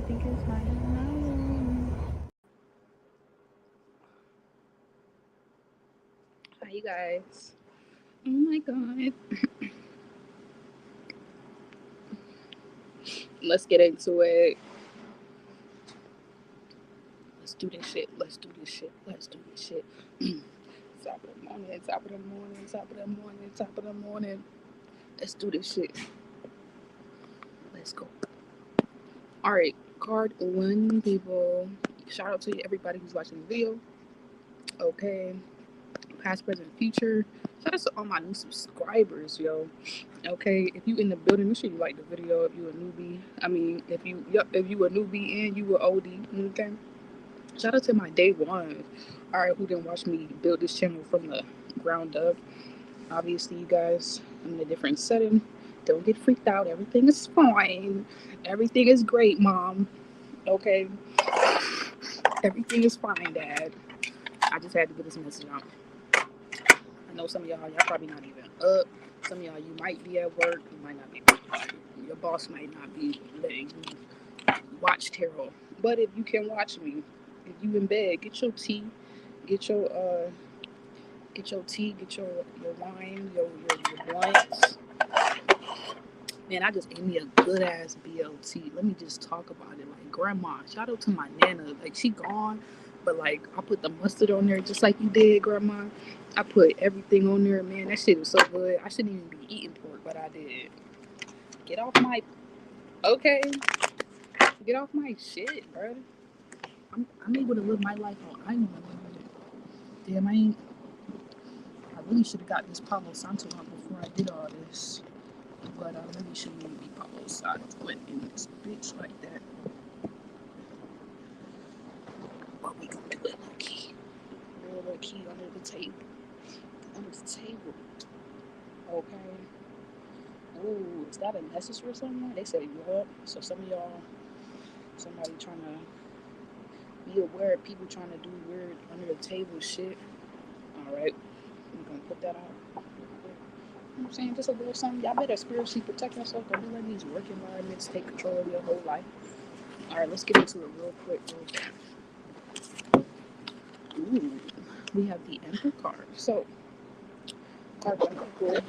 think it's my own. Hi, you guys. Oh my god. Let's get into it. Let's do this shit. Let's do this shit. Let's do this shit. Top of the morning, top of the morning, top of the morning, top of the morning. Let's do this shit. Let's go. Alright, card one, people. Shout out to everybody who's watching the video. Okay. Past, present, future. Shout out to all my new subscribers, yo. Okay, if you in the building, make sure you like the video. If you a newbie, if you a newbie and you a OD, okay. Shout out to my day one. All right, who didn't watch me build this channel from the ground up? Obviously, you guys, I'm in a different setting. Don't get freaked out. Everything is fine. Everything is great, Mom. Okay, everything is fine, Dad. I just had to get this message out. I know some of y'all probably not even up. Some of y'all, you might be at work. You might not be. Your boss might not be letting you watch tarot. But if you can watch me, if you in bed, get your tea, get your tea, get your wine, your blunts. Man, I just ate me a good ass BLT. Let me just talk about it. Like grandma, shout out to my nana. Like she gone, but like I put the mustard on there just like you did, grandma. I put everything on there, man. That shit was so good. I shouldn't even be eating pork, but I did. Get off my Get off my shit, bro. I'm able to live my life on island. Damn, I really should have got this Palo Santo on before I did all this. But I really shouldn't even be Palo Santo in this bitch like that. But we gonna do it low key. Real low key under the table. Under the table. Okay. Ooh, is that a message for someone? They said Europe. So some of y'all, somebody trying to be aware of people trying to do weird under the table shit. Alright. We're gonna put that out. You know what I'm saying? Just a little something. Y'all better spiritually protect yourself. Don't be letting these work environments take control of your whole life. Alright, let's get into it real quick. Ooh, we have the Emperor card. So, card one people.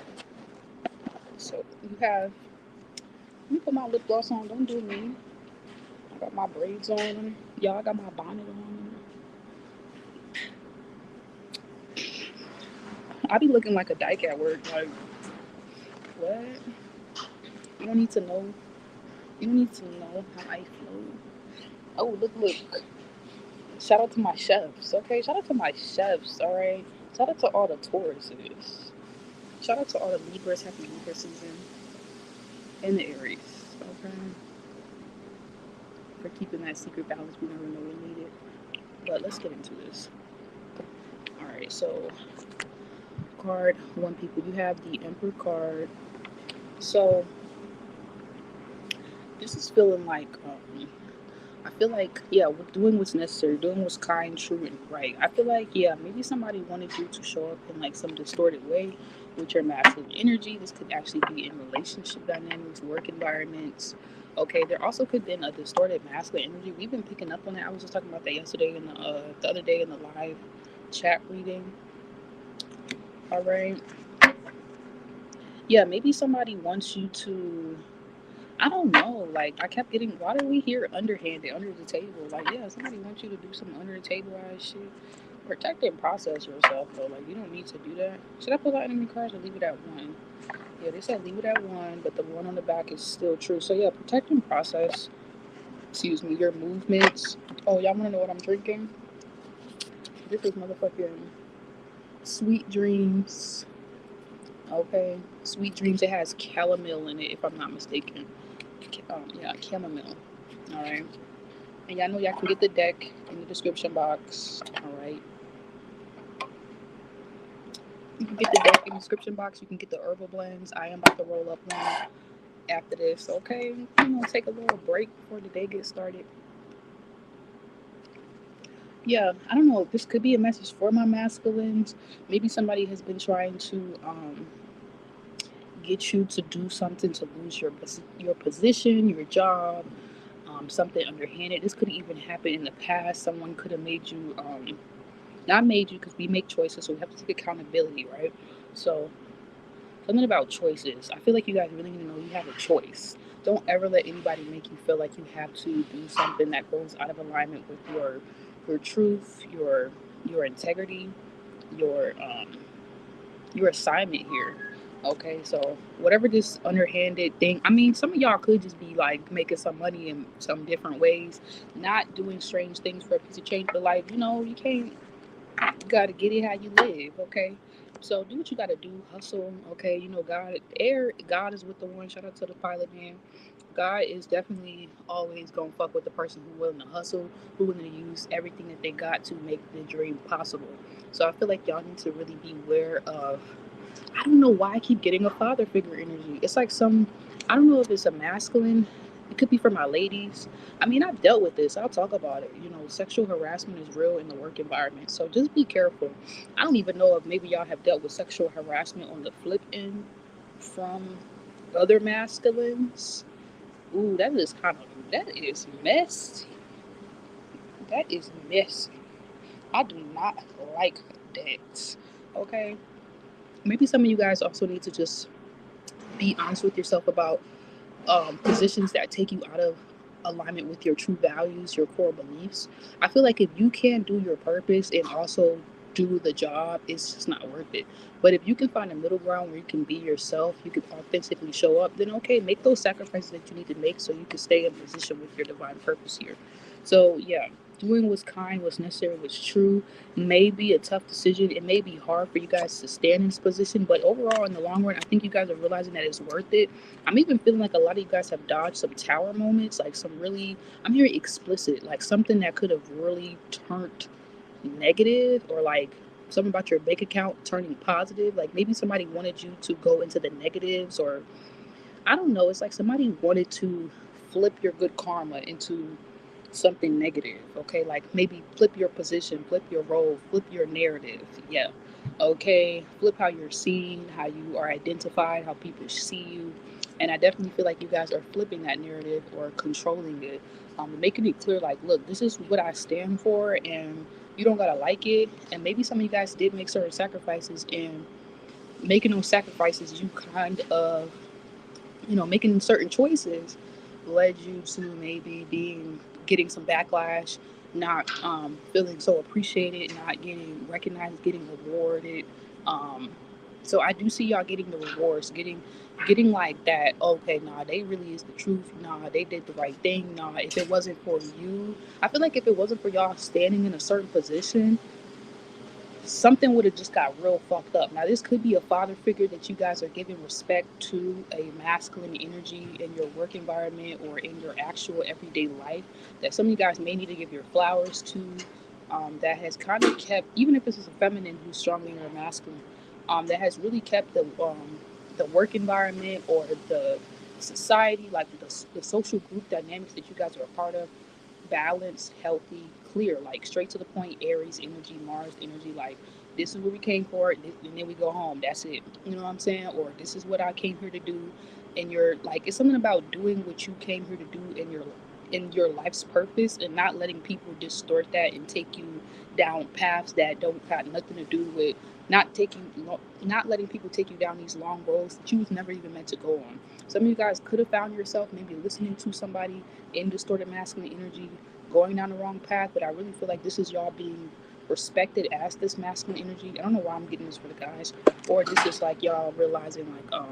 So, you have. Let me put my lip gloss on. Don't do me. I got my braids on. Y'all, I got my bonnet on. I be looking like a dyke at work. Like, what? You don't need to know. You don't need to know how I feel. Oh, look. Shout out to my chefs, okay? Shout out to my chefs, alright? Shout out to all the Tauruses. Shout out to all the Libras. Happy Libra season. And the Aries, okay? For keeping that secret balance we never know we need it. But let's get into this. Alright, so card one, people. You have the Emperor card. So this is feeling like I feel like, yeah, we're doing what's necessary, doing what's kind, true, and right. I feel like, yeah, maybe somebody wanted you to show up in like some distorted way with your masculine energy. This could actually be in relationship dynamics, work environments. Okay, there also could have been a distorted masculine energy. We've been picking up on that. I was just talking about that yesterday in the other day in the live chat reading. All right. Yeah, maybe somebody wants you to, I don't know. Like, I kept getting, why do we hear underhanded, under the table? Like, yeah, somebody wants you to do some under the table ass shit. Protect and process yourself, though. Like, you don't need to do that. Should I pull out enemy cards or leave it at one? Yeah, they said leave it at one, but the one on the back is still true. So, yeah, protect and process, your movements. Oh, y'all want to know what I'm drinking? This is motherfucking Sweet Dreams. Okay, Sweet Dreams. It has chamomile in it, if I'm not mistaken. Yeah, chamomile. All right. And y'all know y'all can get the deck in the description box. All right. You can get the deck in the description box. You can get the herbal blends. I am about to roll up one after this. Okay. Take a little break before the day gets started. Yeah, I don't know. This could be a message for my masculines. Maybe somebody has been trying to get you to do something to lose your position, your job. something underhanded. This could even happen in the past. Someone could have made you, not made you, because we make choices, so we have to take accountability, right? So something about choices. I feel like you guys really need to know you have a choice. Don't ever let anybody make you feel like you have to do something that goes out of alignment with your truth, your integrity, your your assignment here. Okay, so whatever this underhanded thing, I mean, some of y'all could just be like making some money in some different ways, not doing strange things for a piece of change, but like, you can't, you gotta get it how you live, okay? So do what you gotta do, hustle, okay? God is with the one. Shout out to the pilot, man. God is definitely always gonna fuck with the person who willing to hustle, who willing to use everything that they got to make the dream possible. So I feel like y'all need to really be aware of. I don't know why I keep getting a father figure energy. It's like I don't know if it's a masculine. It could be for my ladies. I mean, I've dealt with this. I'll talk about it. Sexual harassment is real in the work environment. So just be careful. I don't even know if maybe y'all have dealt with sexual harassment on the flip end from other masculines. Ooh, that is messy. That is messy. I do not like that. Okay. Maybe some of you guys also need to just be honest with yourself about positions that take you out of alignment with your true values, your core beliefs. I feel like if you can't do your purpose and also do the job, it's just not worth it. But if you can find a middle ground where you can be yourself, you can authentically show up, then okay, make those sacrifices that you need to make so you can stay in position with your divine purpose here. So yeah, doing what's kind, what's necessary, what's true may be a tough decision. It may be hard for you guys to stand in this position, but overall, in the long run, I think you guys are realizing that it's worth it. I'm even feeling like a lot of you guys have dodged some tower moments, like some really, I'm hearing explicit, like something that could have really turned negative, or like something about your bank account turning positive. Like maybe somebody wanted you to go into the negatives, or I don't know. It's like somebody wanted to flip your good karma into something negative. Okay, like maybe flip your position, flip your role, flip your narrative. Yeah. Okay, flip how you're seen, how you are identified, how people see you. And I definitely feel like you guys are flipping that narrative or controlling it, making it clear, like, look, this is what I stand for, and you don't gotta like it. And maybe some of you guys did make certain sacrifices, and making those sacrifices, you kind of, making certain choices led you to maybe getting some backlash, not feeling so appreciated, not getting recognized, getting rewarded. Um, so I do see y'all getting the rewards, getting like that. Okay, nah, they really is the truth. Nah, they did the right thing. Nah, if it wasn't for you, I feel like if it wasn't for y'all standing in a certain position, something would have just got real fucked up. Now, this could be a father figure that you guys are giving respect to, a masculine energy in your work environment or in your actual everyday life that some of you guys may need to give your flowers to. That has kind of kept, even if this is a feminine who's stronger than a masculine, that has really kept the work environment or the society, like the social group dynamics that you guys are a part of, balanced, healthy, clear, like straight to the point. Aries energy, Mars energy, like this is what we came for, and then we go home. That's it. You know what I'm saying? Or this is what I came here to do. And you're like, it's something about doing what you came here to do in your life's purpose, and not letting people distort that and take you down paths that don't got nothing to do with, not letting people take you down these long roads that you was never even meant to go on. Some of you guys could have found yourself maybe listening to somebody in distorted masculine energy, going down the wrong path, but I really feel like this is y'all being respected as this masculine energy. I don't know why I'm getting this for the guys, or this is like y'all realizing like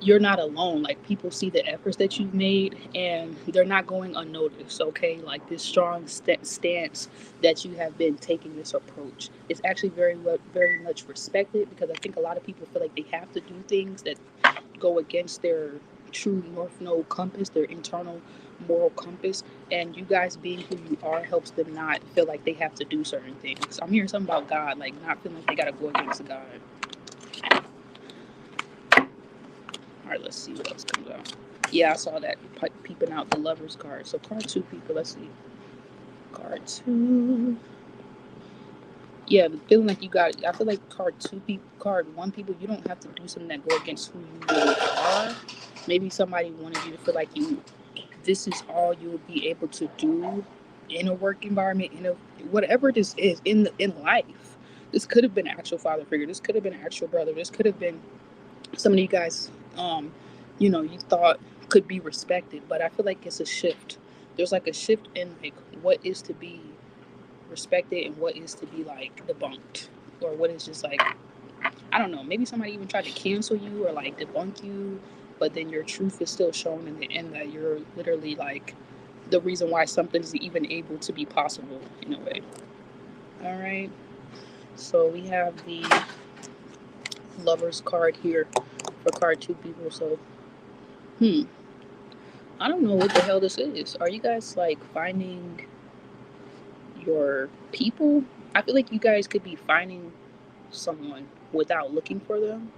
you're not alone. Like people see the efforts that you've made, and they're not going unnoticed. Okay, like this strong stance that you have been taking, this approach, is actually very much respected, because I think a lot of people feel like they have to do things that go against their true north node compass, their internal moral compass. And you guys being who you are helps them not feel like they have to do certain things. I'm hearing something about God, like not feeling like they gotta go against God. All right, let's see what else comes out. Yeah, I saw that peeping out, the Lovers card. So card 2, people. Let's see. Card 2. Yeah, the feeling like you got. I feel like card 2 people, card 1 people. You don't have to do something that go against who you really are. Maybe somebody wanted you to feel like this is all you'll be able to do in a work environment, in a whatever this is in life. This could have been an actual father figure. This could have been an actual brother. This could have been some of you guys, you thought could be respected. But I feel like it's a shift. There's like a shift in like what is to be respected and what is to be like debunked, or what is just like, I don't know, maybe somebody even tried to cancel you or like debunk you, but then your truth is still shown in the end, that you're literally like the reason why something's even able to be possible in a way. All right. So we have the Lovers card here for card two people. So, I don't know what the hell this is. Are you guys like finding your people? I feel like you guys could be finding someone without looking for them.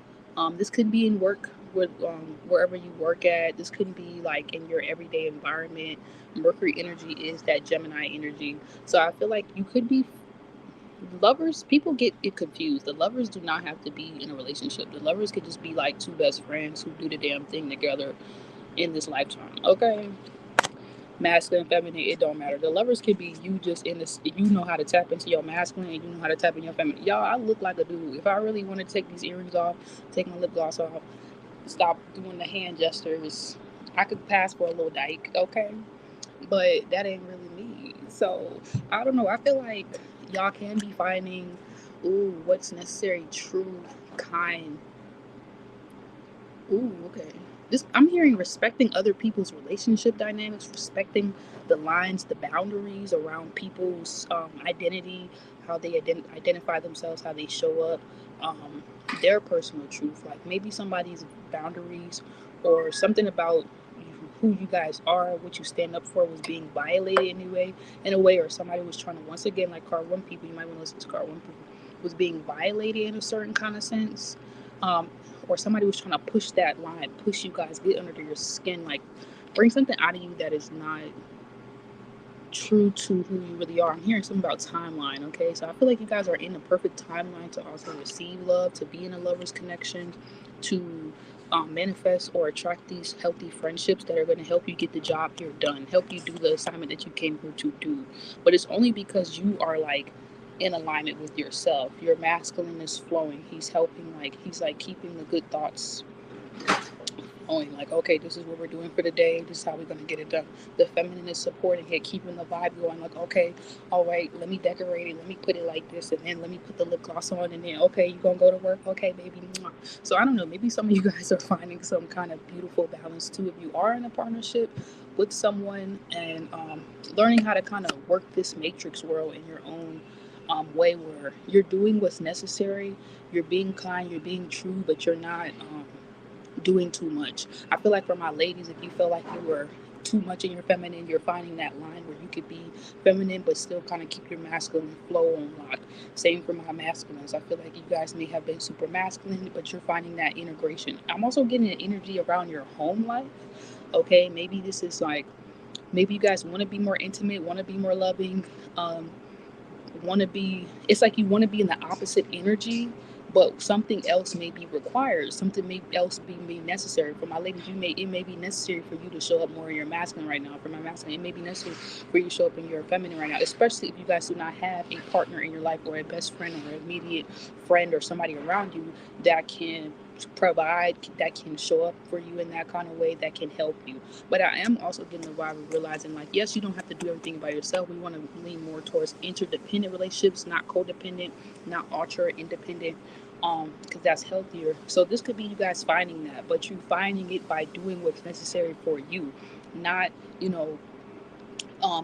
This could be in work, with wherever you work at. This could be like in your everyday environment. Mercury energy is that Gemini energy, so I feel like you could be lovers. People get it confused. The lovers do not have to be in a relationship. The lovers could just be like two best friends who do the damn thing together in this lifetime. Okay, masculine, feminine, it don't matter. The lovers can be you just in this, you know how to tap into your masculine and you know how to tap in your feminine. Y'all, I look like a dude. If I really want to take these earrings off, take my lip gloss off, stop doing the hand gestures, I could pass for a little dyke, okay? But that ain't really me. So I don't know. I feel like y'all can be finding, ooh, what's necessary, true, kind. Ooh, okay. This, I'm hearing respecting other people's relationship dynamics, respecting the lines, the boundaries around people's identity, how they identify themselves, how they show up, um, their personal truth. Like maybe somebody's boundaries or something about who you guys are, what you stand up for, was being violated in a way, or somebody was trying to, once again, like card one people, you might want to listen to card one people, was being violated in a certain kind of sense. Um, or somebody was trying to push that line, push you guys, get under your skin, like bring something out of you that is not true to who you really are. I'm hearing something about timeline, okay? So I feel like you guys are in the perfect timeline to also receive love, to be in a lover's connection, to manifest or attract these healthy friendships that are going to help you get the job here done, help you do the assignment that you came here to do. But it's only because you are like in alignment with yourself. Your masculine is flowing. He's helping, like, he's like keeping the good thoughts going, like, okay, this is what we're doing for the day, this is how we're going to get it done. The feminine is supporting it, keeping the vibe going, like, okay, all right, let me decorate it, let me put it like this, and then let me put the lip gloss on, and then, okay, you gonna go to work, okay, baby. So I don't know, maybe some of you guys are finding some kind of beautiful balance too, if you are in a partnership with someone, and learning how to kind of work this matrix world in your own way, where you're doing what's necessary, you're being kind, you're being true, but you're not doing too much. I feel like for my ladies, if you feel like you were too much in your feminine, you're finding that line where you could be feminine but still kind of keep your masculine flow on lock. Same for my masculines. I feel like you guys may have been super masculine, but you're finding that integration. I'm also getting an energy around your home life. Okay, maybe this is like, maybe you guys want to be more intimate, want to be more loving, um, want to be, it's like you want to be in the opposite energy, but something else may be required, something may else be necessary. For my ladies, it may be necessary for you to show up more in your masculine right now. For my masculine, it may be necessary for you to show up in your feminine right now, especially if you guys do not have a partner in your life, or a best friend, or an immediate friend, or somebody around you that can provide, that can show up for you in that kind of way, that can help you. But I am also getting the vibe of realizing, like, yes, you don't have to do everything by yourself. We want to lean more towards interdependent relationships, not codependent, not ultra independent, because that's healthier. So this could be you guys finding that, but you finding it by doing what's necessary for you, not, you know,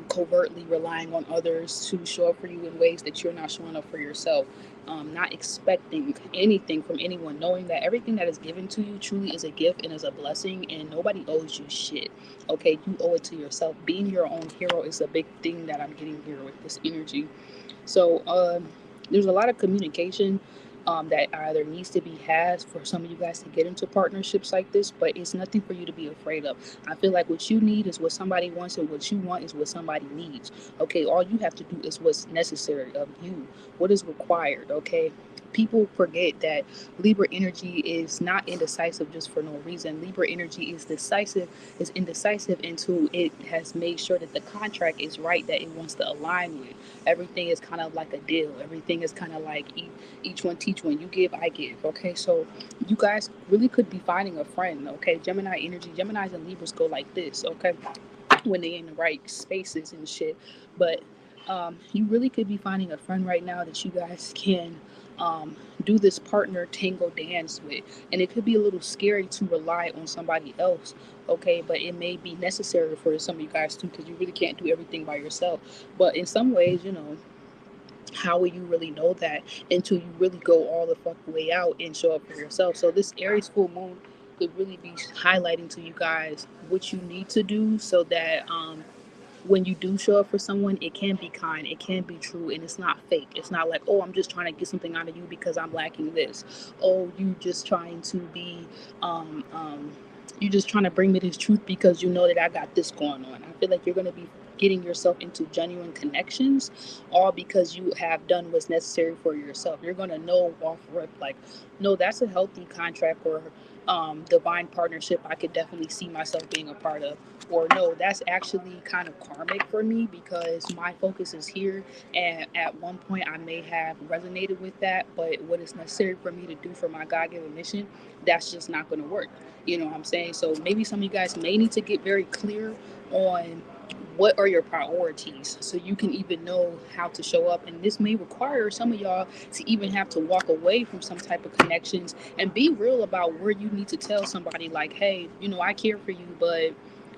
covertly relying on others to show up for you in ways that you're not showing up for yourself. Not expecting anything from anyone, knowing that everything that is given to you truly is a gift and is a blessing, and nobody owes you shit. Okay, you owe it to yourself. Being your own hero is a big thing that I'm getting here with this energy. So there's a lot of communication that either needs to be had for some of you guys to get into partnerships like this, but it's nothing for you to be afraid of. I feel like what you need is what somebody wants, and what you want is what somebody needs. Okay, all you have to do is what's necessary of you, what is required. Okay, people forget that Libra energy is not indecisive just for no reason. Libra energy is indecisive until it has made sure that the contract is right, that it wants to align with. Everything is kind of like a deal. Everything is kind of like each one teach one. You give, I give. Okay, so you guys really could be finding a friend. Okay, Gemini energy, Geminis and Libras go like this. Okay, when they in the right spaces and shit. But you really could be finding a friend right now that you guys can do this partner tango dance with. And it could be a little scary to rely on somebody else. Okay, but it may be necessary for some of you guys too, because you really can't do everything by yourself. But in some ways, you know, how will you really know that until you really go all the fucking way out and show up for yourself? So this Aries full moon could really be highlighting to you guys what you need to do so that when you do show up for someone, it can be kind, it can be true, and it's not fake. It's not like, oh, I'm just trying to get something out of you because I'm lacking this. Oh, you just trying to be you just trying to bring me this truth because you know that I got this going on. I feel like you're going to be getting yourself into genuine connections, all because you have done what's necessary for yourself. You're going to know off rip, like, no, that's a healthy contract or divine partnership I could definitely see myself being a part of. Or no, that's actually kind of karmic for me because my focus is here, and at one point I may have resonated with that, but what is necessary for me to do for my God-given mission, that's just not going to work. You know what I'm saying? So maybe some of you guys may need to get very clear on what are your priorities so you can even know how to show up. And this may require some of y'all to even have to walk away from some type of connections and be real about where you need to tell somebody, like, hey, you know, I care for you, but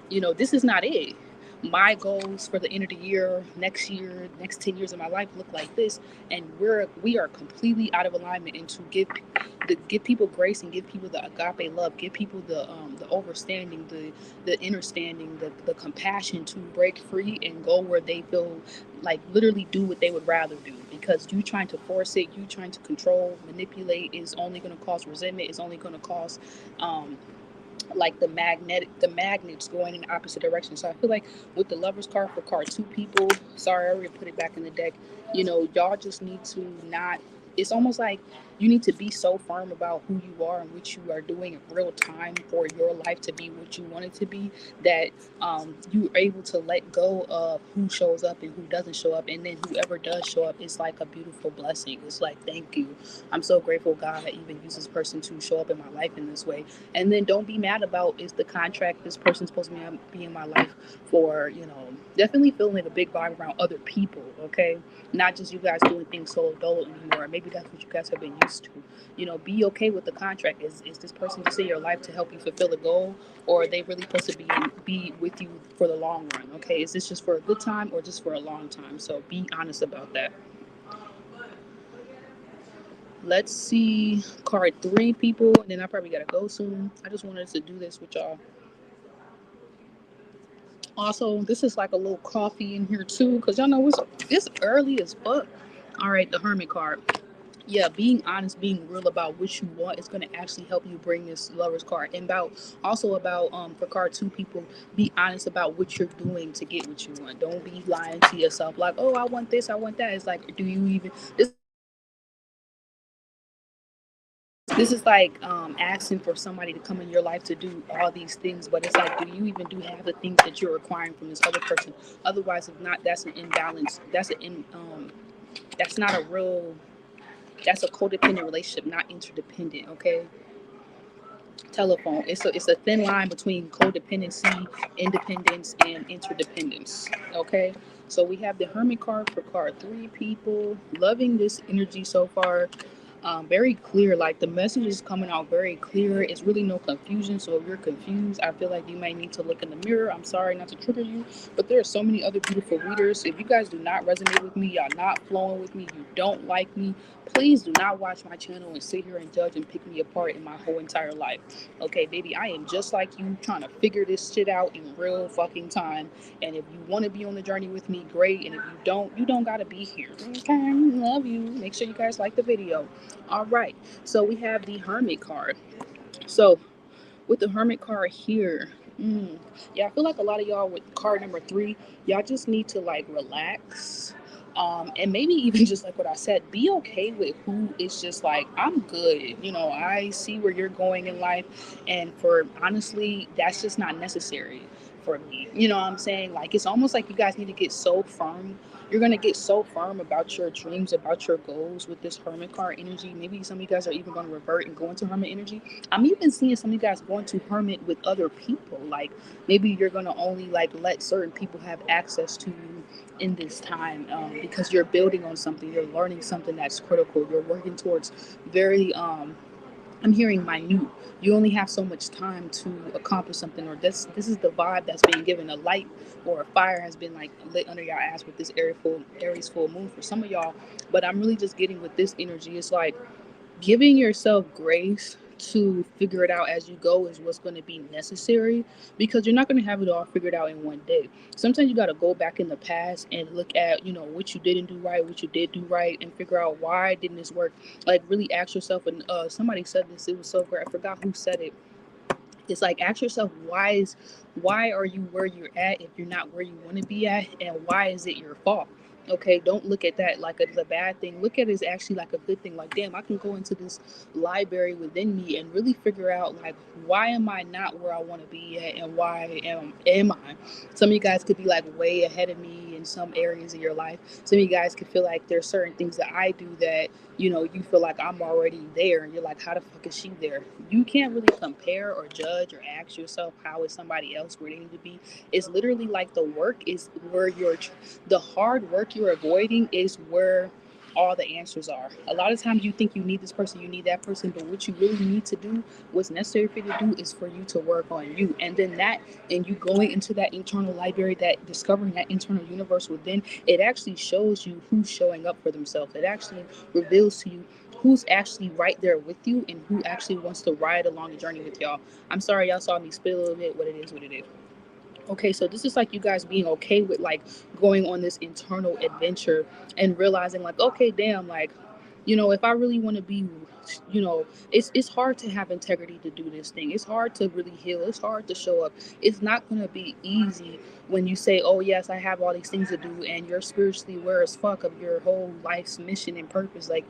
you know, this is not it. My goals for the end of the year, next 10 years of my life look like this, and we are completely out of alignment. And to give people grace and give people the agape love, give people the overstanding, the understanding, the compassion to break free and go where they feel like literally do what they would rather do. Because you trying to force it, you trying to control, manipulate is only going to cause resentment. Is only going to cause like the magnets going in the opposite direction. So I feel like with the Lovers card for card 2 people, sorry, I already put it back in the deck, you know, y'all just need to not, it's almost like you need to be so firm about who you are and what you are doing in real time for your life to be what you want it to be, that you're able to let go of who shows up and who doesn't show up, and then whoever does show up is like a beautiful blessing. It's like, thank you, I'm so grateful God even used this person to show up in my life in this way. And then don't be mad about, is the contract this person's supposed to be in my life for, you know, definitely feeling like a big vibe around other people. Okay, not just you guys doing things solo dolo anymore. Maybe that's what you guys have been used to. You know, be okay with the contract. Is this person just in your life to help you fulfill a goal, or are they really supposed to be with you for the long run? Okay, is this just for a good time or just for a long time? So be honest about that. Let's see card 3 people, and then I probably gotta go soon. I just wanted to do this with y'all. Also, this is like a little coffee in here too, because y'all know it's early as fuck. All right, the Hermit card. Yeah, being honest, being real about what you want is going to actually help you bring this Lovers card. And about for card 2 people, be honest about what you're doing to get what you want. Don't be lying to yourself like, oh, I want this, I want that. It's like, do you even, this is like asking for somebody to come in your life to do all these things, but it's like, do you even do have the things that you're requiring from this other person? Otherwise, if not, that's an imbalance. That's not a real, that's a codependent relationship, not interdependent. Okay, telephone. It's a thin line between codependency, independence, and interdependence. Okay, so we have the Hermit card for card 3 people. Loving this energy so far. Very clear, like the message is coming out very clear. It's really no confusion. So if you're confused, I feel like you might need to look in the mirror. I'm sorry not to trigger you, but there are so many other beautiful readers. If you guys do not resonate with me, y'all not flowing with me, you don't like me, please do not watch my channel and sit here and judge and pick me apart in my whole entire life. Okay, baby, I am just like you, trying to figure this shit out in real fucking time. And if you want to be on the journey with me, great. And if you don't gotta be here. Okay, love you. Make sure you guys like the video. All right. So we have the Hermit card. So with the Hermit card here, yeah, I feel like a lot of y'all with card number 3, y'all just need to like relax. And maybe even just like what I said, be okay with who is just like, I'm good. I see where you're going in life. And for honestly, that's just not necessary for me. You know what I'm saying? Like, it's almost like you guys need to get so firm. You're going to get so firm about your dreams, about your goals with this Hermit card energy. Maybe some of you guys are even going to revert and go into Hermit energy. I'm even seeing some of you guys going to Hermit with other people. Like, maybe you're going to only like let certain people have access to you in this time, because you're building on something, you're learning something that's critical, you're working towards very I'm hearing minute. You only have so much time to accomplish something, or this is the vibe that's being given. A light or a fire has been like lit under your ass with this Aries full moon for some of y'all. But I'm really just getting with this energy. It's like giving yourself grace to figure it out as you go is what's going to be necessary, because you're not going to have it all figured out in one day. Sometimes you got to go back in the past and look at what you didn't do right, what you did do right, and figure out why didn't this work. Like, really ask yourself. And somebody said this, it was so great, I forgot who said it. It's like, ask yourself, why are you where you're at if you're not where you want to be at, and why is it your fault? Okay, don't look at that like a bad thing. Look at it as actually like a good thing. Like, damn, I can go into this library within me and really figure out, like, why am I not where I want to be at, and why am I? Some of you guys could be like way ahead of me in some areas of your life. Some of you guys could feel like there's certain things that I do that you feel like I'm already there, and you're like, how the fuck is she there? You can't really compare or judge or ask yourself how is somebody else where they need to be. It's literally like the work is where the hard work you're avoiding is where all the answers are. A lot of times you think you need this person, you need that person, but what you really need to do, what's necessary for you to do, is for you to work on you. And then and you going into that internal library, that discovering that internal universe within, it actually shows you who's showing up for themselves. It actually reveals to you who's actually right there with you, and who actually wants to ride along the journey with y'all. I'm sorry y'all saw me spill a little bit. What it is, what it is. Okay, so this is like you guys being okay with like going on this internal adventure and realizing like, okay, damn, like, if I really want to be, it's hard to have integrity to do this thing. It's hard to really heal. It's hard to show up. It's not going to be easy when you say, oh yes, I have all these things to do, and you're spiritually aware as fuck of your whole life's mission and purpose. Like,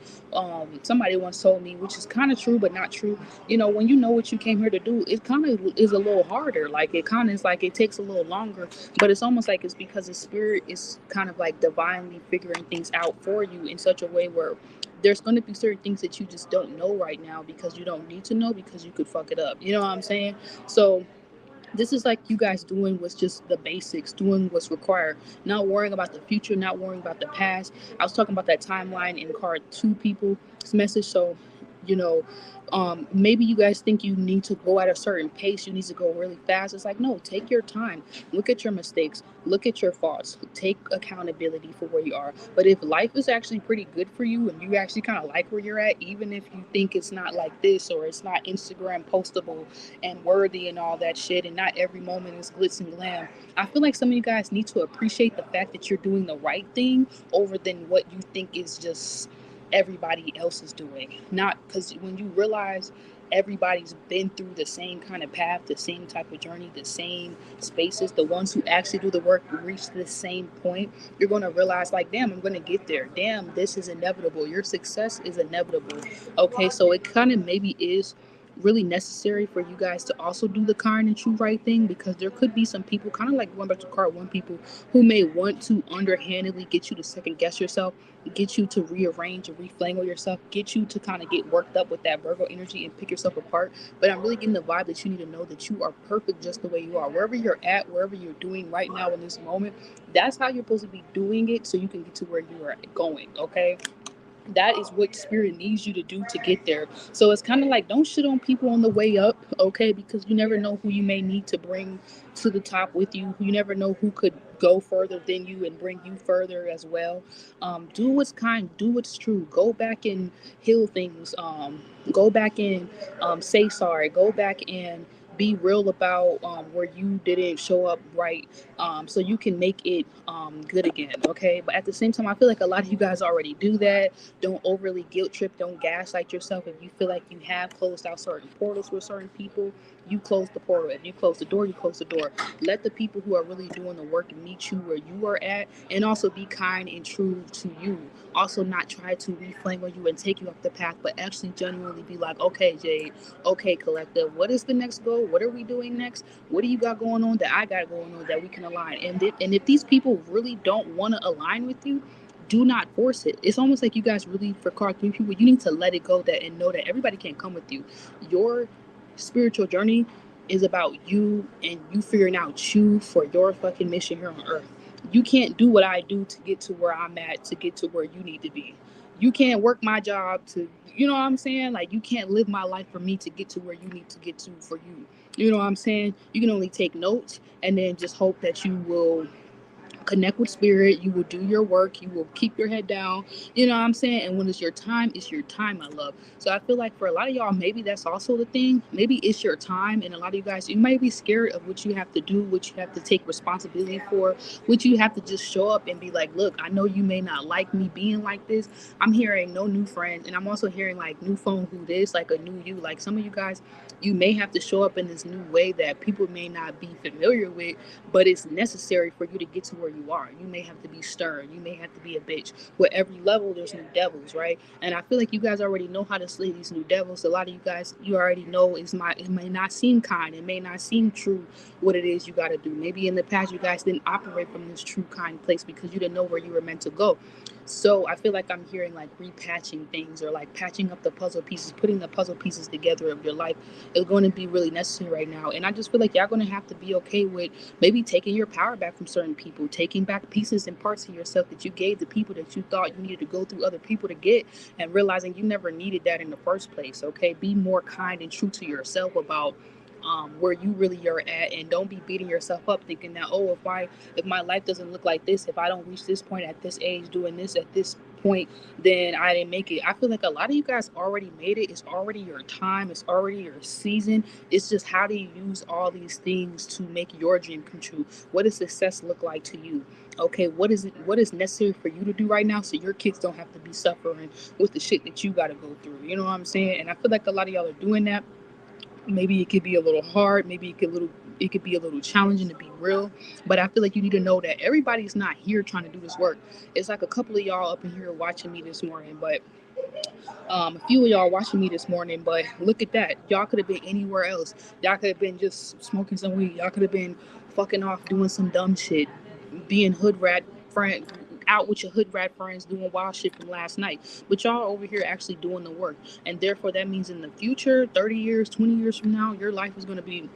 somebody once told me, which is kind of true but not true, when you know what you came here to do, it kind of is a little harder. Like, it kind of is like it takes a little longer, but it's almost like it's because the spirit is kind of like divinely figuring things out for you in such a way where there's going to be certain things that you just don't know right now, because you don't need to know, because you could fuck it up. You know what I'm saying? So this is like you guys doing what's just the basics, doing what's required, not worrying about the future, not worrying about the past. I was talking about that timeline in card 2 people's message. So, you know, maybe you guys think you need to go at a certain pace, you need to go really fast. It's like, no, take your time, look at your mistakes, look at your faults, take accountability for where you are. But if life is actually pretty good for you, and you actually kind of like where you're at, even if you think it's not like this, or it's not Instagram postable and worthy and all that shit, and not every moment is glitz and glam, I feel like some of you guys need to appreciate the fact that you're doing the right thing over than what you think is just everybody else is doing. Not because when you realize everybody's been through the same kind of path, the same type of journey, the same spaces, the ones who actually do the work reach the same point, you're going to realize, like, damn, I'm going to get there. Damn, this is inevitable. Your success is inevitable. Okay, so it kind of maybe is really necessary for you guys to also do the kind and true right thing, because there could be some people, kind of like going back to card 1 people, who may want to underhandedly get you to second guess yourself, get you to rearrange or reflangle yourself, get you to kind of get worked up with that Virgo energy and pick yourself apart. But I'm really getting the vibe that you need to know that you are perfect just the way you are. Wherever you're at, wherever you're doing right now in this moment, that's how you're supposed to be doing it, so you can get to where you are going, okay? That is what spirit needs you to do to get there. So it's kind of like, don't shit on people on the way up, okay? Because you never know who you may need to bring to the top with you. You never know who could go further than you and bring you further as well. Do what's kind, do what's true. Go back and heal things. Go back and say sorry. Go back and Be real about where you didn't show up right, so you can make it good again. Okay, but at the same time, I feel like a lot of you guys already do that. Don't overly guilt trip, don't gaslight yourself. If you feel like you have closed out certain portals with certain people, you close the portal. If you close the door, you close the door. Let the people who are really doing the work meet you where you are at, and also be kind and true to you. Also, not try to reflame on you and take you off the path, but actually genuinely be like, okay, Jade, okay, collective, what is the next goal? What are we doing next? What do you got going on that I got going on that we can align? And if these people really don't want to align with you, do not force it. It's almost like you guys really, for card three people, you need to let it go that and know that everybody can't come with you. Your spiritual journey is about you and you figuring out you for your fucking mission here on earth. You can't do what I do to get to where I'm at, to get to where you need to be. You can't work my job to, you know what I'm saying? Like, you can't live my life for me to get to where you need to get to for you. You know what I'm saying? You can only take notes and then just hope that you will connect with spirit. You will do your work. You will keep your head down. You know what I'm saying? And when it's your time, my love. So I feel like for a lot of y'all, maybe that's also the thing. Maybe it's your time. And a lot of you guys, you might be scared of what you have to do, what you have to take responsibility for, what you have to just show up and be like, look, I know you may not like me being like this. I'm hearing no new friends. And I'm also hearing like new phone who this, like a new you. Like some of you guys, you may have to show up in this new way that people may not be familiar with, but it's necessary for you to get to where you are. You may have to be stern. You may have to be a bitch. With every level, there's new devils, right? And I feel like you guys already know how to slay these new devils. A lot of you guys, you already know it may not seem kind. It may not seem true what it is you got to do. Maybe in the past, you guys didn't operate from this true kind place because you didn't know where you were meant to go. So I feel like I'm hearing like repatching things or like patching up the puzzle pieces, putting the puzzle pieces together of your life is going to be really necessary right now. And I just feel like y'all going to have to be okay with maybe taking your power back from certain people, taking back pieces and parts of yourself that you gave to people that you thought you needed to go through other people to get, and realizing you never needed that in the first place. Okay, be more kind and true to yourself about where you really are at, and don't be beating yourself up thinking that, oh, if my life doesn't look like this, if I don't reach this point at this age doing this at this point, then I didn't make it. I feel like a lot of you guys already made it. It's already your time. It's already your season. It's just how do you use all these things to make your dream come true? What does success look like to you? Okay, what is necessary for you to do right now so your kids don't have to be suffering with the shit that you got to go through? You know what I'm saying? And I feel like a lot of y'all are doing that. Maybe it could be a little hard. Maybe it could be a little challenging to be real. But I feel like you need to know that everybody's not here trying to do this work. It's like a couple of y'all up in here watching me this morning, but a few of y'all watching me this morning, but look at that. Y'all could have been anywhere else. Y'all could have been just smoking some weed. Y'all could have been fucking off doing some dumb shit, being hood rat friend out with your hood rat friends doing wild shit from last night. But y'all over here actually doing the work. And therefore that means in the future, 30 years, 20 years from now, your life is gonna be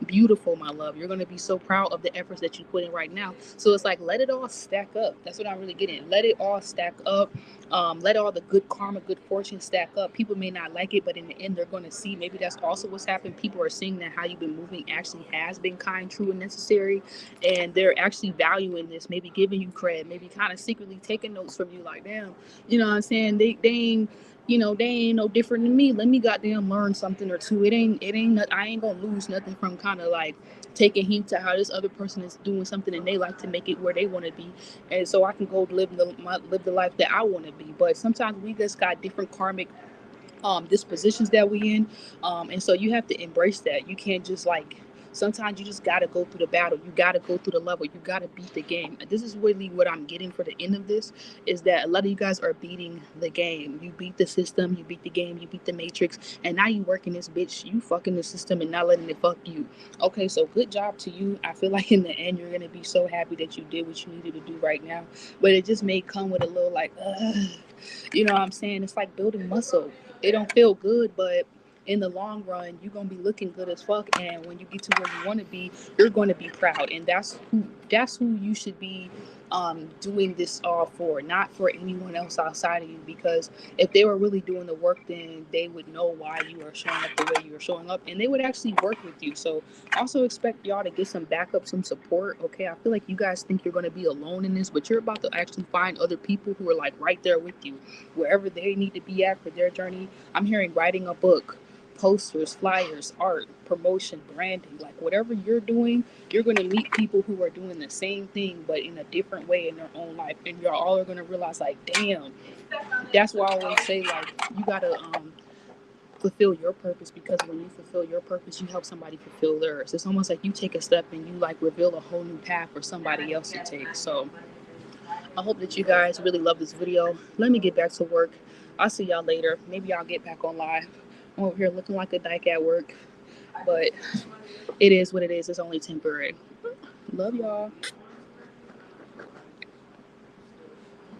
beautiful, my love. You're going to be so proud of the efforts that you put in right now. So it's like, let it all stack up. That's what I'm really getting. Let it all stack up. Let all the good karma, good fortune stack up. People may not like it, but in the end, they're going to see. Maybe that's also what's happened. People are seeing that how you've been moving actually has been kind, true, and necessary. And they're actually valuing this, maybe giving you credit, maybe kind of secretly taking notes from you like, damn, you know what I'm saying? They ain't, they ain't no different than me. Let me goddamn learn something or two. I ain't gonna lose nothing from kind of like taking heed to how this other person is doing something and they like to make it where they want to be, and so I can go live the life that I want to be. But sometimes we just got different karmic dispositions that we in, and so you have to embrace that. You can't just like, sometimes you just got to go through the battle, you got to go through the level, you got to beat the game. This is really what I'm getting for the end of this, is that a lot of you guys are beating the game. You beat the system, you beat the game, you beat the matrix, and now you working this bitch, you fucking the system and not letting it fuck you. Okay, so good job to you. I feel like in the end you're gonna be so happy that you did what you needed to do right now, but it just may come with a little like you know what I'm saying? It's like building muscle. It don't feel good, but in the long run, you're gonna be looking good as fuck. And when you get to where you want to be, you're going to be proud. And that's who you should be doing this all for, not for anyone else outside of you. Because if they were really doing the work, then they would know why you are showing up the way you are showing up, and they would actually work with you. So also expect y'all to get some backup, some support. Okay, I feel like you guys think you're going to be alone in this, but you're about to actually find other people who are like right there with you, wherever they need to be at for their journey. I'm hearing writing a book, posters, flyers, art, promotion, branding, like whatever you're doing, you're going to meet people who are doing the same thing but in a different way in their own life, and you're all are going to realize like, damn. That's why I always say like you gotta fulfill your purpose, because when you fulfill your purpose, you help somebody fulfill theirs. It's almost like you take a step and you like reveal a whole new path for somebody else to take. So I hope that you guys really love this video. Let me get back to work. I'll see y'all later. Maybe I'll get back on live. I'm over here looking like a dyke at work, but it is what it is. It's only temporary. Love y'all.